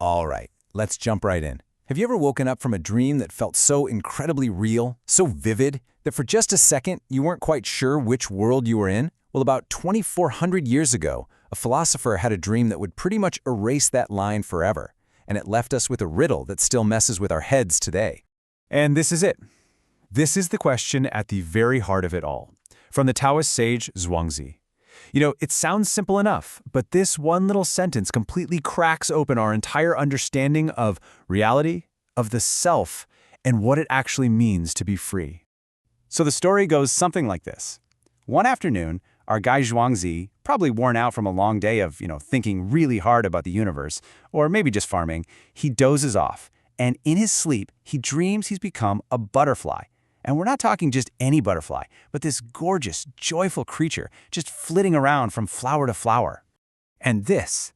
All right, let's jump right in. Have you ever woken up from a dream that felt so incredibly real, so vivid, that for just a second you weren't quite sure which world you were in? Well, about 2,400 years ago, a philosopher had a dream that would pretty much erase that line forever, and it left us with a riddle that still messes with our heads today. And this is it. This is the question at the very heart of it all. From the Taoist sage Zhuangzi. It sounds simple enough, but this one little sentence completely cracks open our entire understanding of reality, of the self, and what it actually means to be free. So the story goes something like this. One afternoon, our guy Zhuangzi, probably worn out from a long day of, thinking really hard about the universe, or maybe just farming, he dozes off, and in his sleep, he dreams he's become a butterfly. And we're not talking just any butterfly, but this gorgeous, joyful creature just flitting around from flower to flower. And this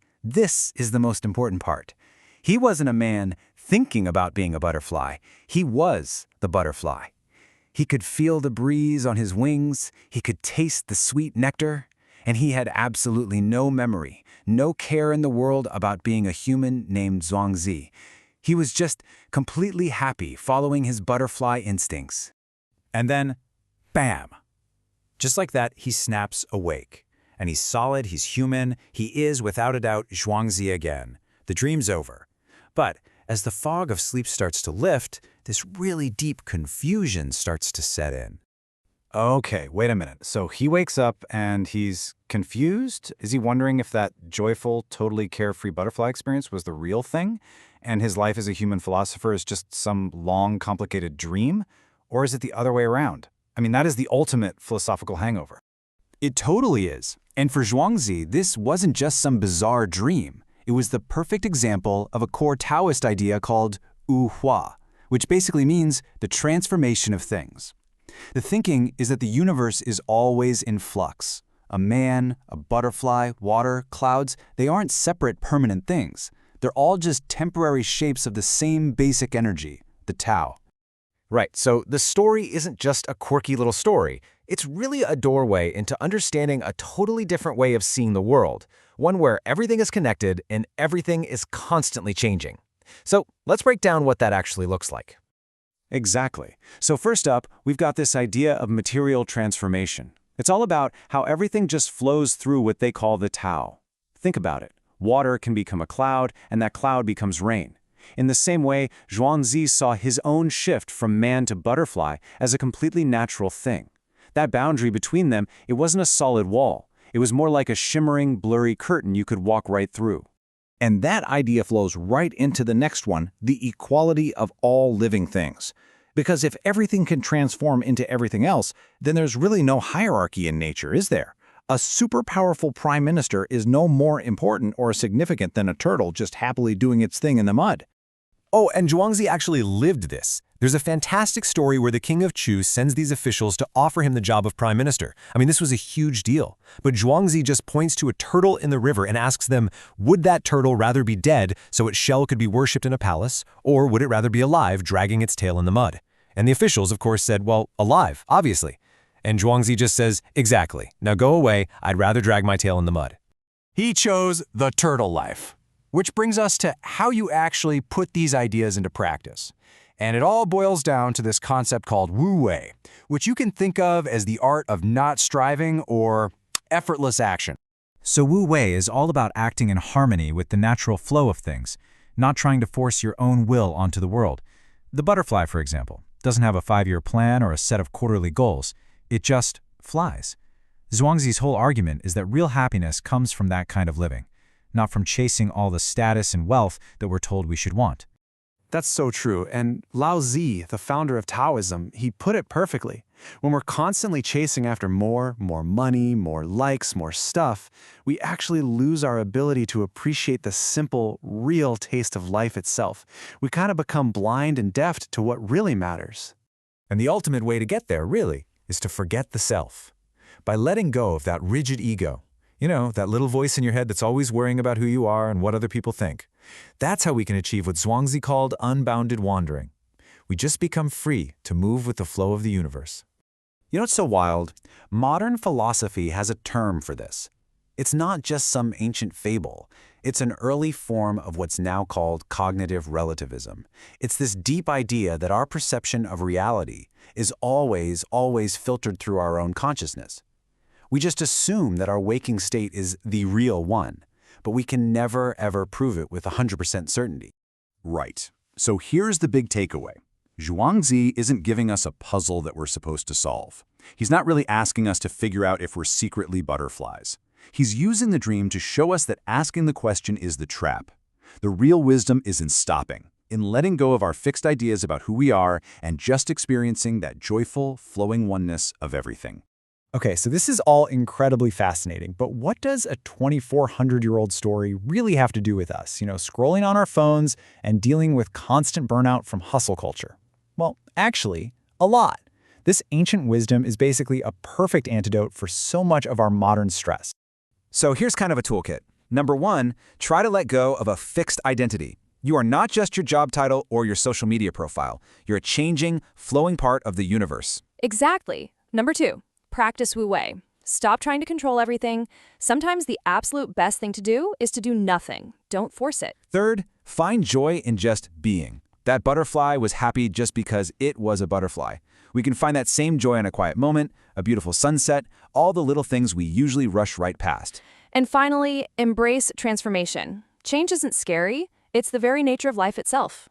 is the most important part. He wasn't a man thinking about being a butterfly. He was the butterfly. He could feel the breeze on his wings, he could taste the sweet nectar, and he had absolutely no memory, no care in the world about being a human named Zhuangzi. He was just completely happy following his butterfly instincts. And then, bam! Just like that, he snaps awake. And he's solid, he's human, he is, without a doubt, Zhuangzi again. The dream's over. But as the fog of sleep starts to lift, this really deep confusion starts to set in. Okay, wait a minute. So he wakes up and he's confused? Is he wondering if that joyful, totally carefree butterfly experience was the real thing? And his life as a human philosopher is just some long, complicated dream? Or is it the other way around? I mean, that is the ultimate philosophical hangover. It totally is. And for Zhuangzi, this wasn't just some bizarre dream. It was the perfect example of a core Taoist idea called wu hua, which basically means the transformation of things. The thinking is that the universe is always in flux. A man, a butterfly, water, clouds, they aren't separate permanent things. They're all just temporary shapes of the same basic energy, the Tao. Right, so the story isn't just a quirky little story. It's really a doorway into understanding a totally different way of seeing the world, one where everything is connected and everything is constantly changing. So let's break down what that actually looks like. Exactly. So first up, we've got this idea of material transformation. It's all about how everything just flows through what they call the Tao. Think about it. Water can become a cloud, and that cloud becomes rain. In the same way, Zhuangzi saw his own shift from man to butterfly as a completely natural thing. That boundary between them, it wasn't a solid wall. It was more like a shimmering, blurry curtain you could walk right through. And that idea flows right into the next one, the equality of all living things. Because if everything can transform into everything else, then there's really no hierarchy in nature, is there? A super powerful prime minister is no more important or significant than a turtle just happily doing its thing in the mud. Oh, and Zhuangzi actually lived this. There's a fantastic story where the king of Chu sends these officials to offer him the job of prime minister. I mean, this was a huge deal. But Zhuangzi just points to a turtle in the river and asks them, would that turtle rather be dead so its shell could be worshipped in a palace, or would it rather be alive, dragging its tail in the mud? And the officials, of course, said, well, alive, obviously. And Zhuangzi just says, exactly. Now go away. I'd rather drag my tail in the mud. He chose the turtle life. Which brings us to how you actually put these ideas into practice. And it all boils down to this concept called wu wei, which you can think of as the art of not striving or effortless action. So wu wei is all about acting in harmony with the natural flow of things, not trying to force your own will onto the world. The butterfly, for example, doesn't have a 5-year plan or a set of quarterly goals. It just flies. Zhuangzi's whole argument is that real happiness comes from that kind of living, not from chasing all the status and wealth that we're told we should want. That's so true, and Lao Tzu, the founder of Taoism, he put it perfectly. When we're constantly chasing after more money, more likes, more stuff, we actually lose our ability to appreciate the simple, real taste of life itself. We kind of become blind and deaf to what really matters. And the ultimate way to get there, really, is to forget the self. By letting go of that rigid ego, that little voice in your head that's always worrying about who you are and what other people think. That's how we can achieve what Zhuangzi called unbounded wandering. We just become free to move with the flow of the universe. You know what's so wild? Modern philosophy has a term for this. It's not just some ancient fable. It's an early form of what's now called cognitive relativism. It's this deep idea that our perception of reality is always filtered through our own consciousness. We just assume that our waking state is the real one, but we can never, ever prove it with 100% certainty. Right. So here's the big takeaway. Zhuangzi isn't giving us a puzzle that we're supposed to solve. He's not really asking us to figure out if we're secretly butterflies. He's using the dream to show us that asking the question is the trap. The real wisdom is in stopping, in letting go of our fixed ideas about who we are and just experiencing that joyful, flowing oneness of everything. Okay, so this is all incredibly fascinating, but what does a 2,400-year-old story really have to do with us, scrolling on our phones and dealing with constant burnout from hustle culture? Well, actually, a lot. This ancient wisdom is basically a perfect antidote for so much of our modern stress. So here's kind of a toolkit. Number 1, try to let go of a fixed identity. You are not just your job title or your social media profile. You're a changing, flowing part of the universe. Exactly. Number 2, practice Wu Wei. Stop trying to control everything. Sometimes the absolute best thing to do is to do nothing. Don't force it. Third, find joy in just being. That butterfly was happy just because it was a butterfly. We can find that same joy in a quiet moment, a beautiful sunset, all the little things we usually rush right past. And finally, embrace transformation. Change isn't scary. It's the very nature of life itself.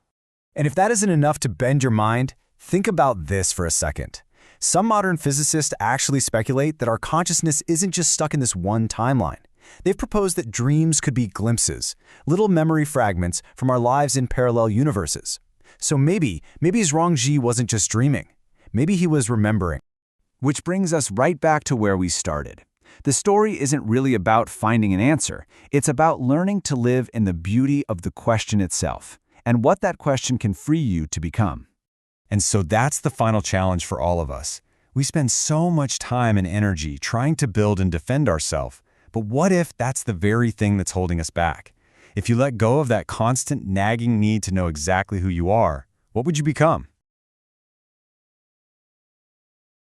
And if that isn't enough to bend your mind, think about this for a second. Some modern physicists actually speculate that our consciousness isn't just stuck in this one timeline. They've proposed that dreams could be glimpses, little memory fragments from our lives in parallel universes. So maybe Zhuangzi wasn't just dreaming. Maybe he was remembering. Which brings us right back to where we started. The story isn't really about finding an answer. It's about learning to live in the beauty of the question itself, and what that question can free you to become. And so that's the final challenge for all of us. We spend so much time and energy trying to build and defend ourselves, but what if that's the very thing that's holding us back? If you let go of that constant nagging need to know exactly who you are, what would you become?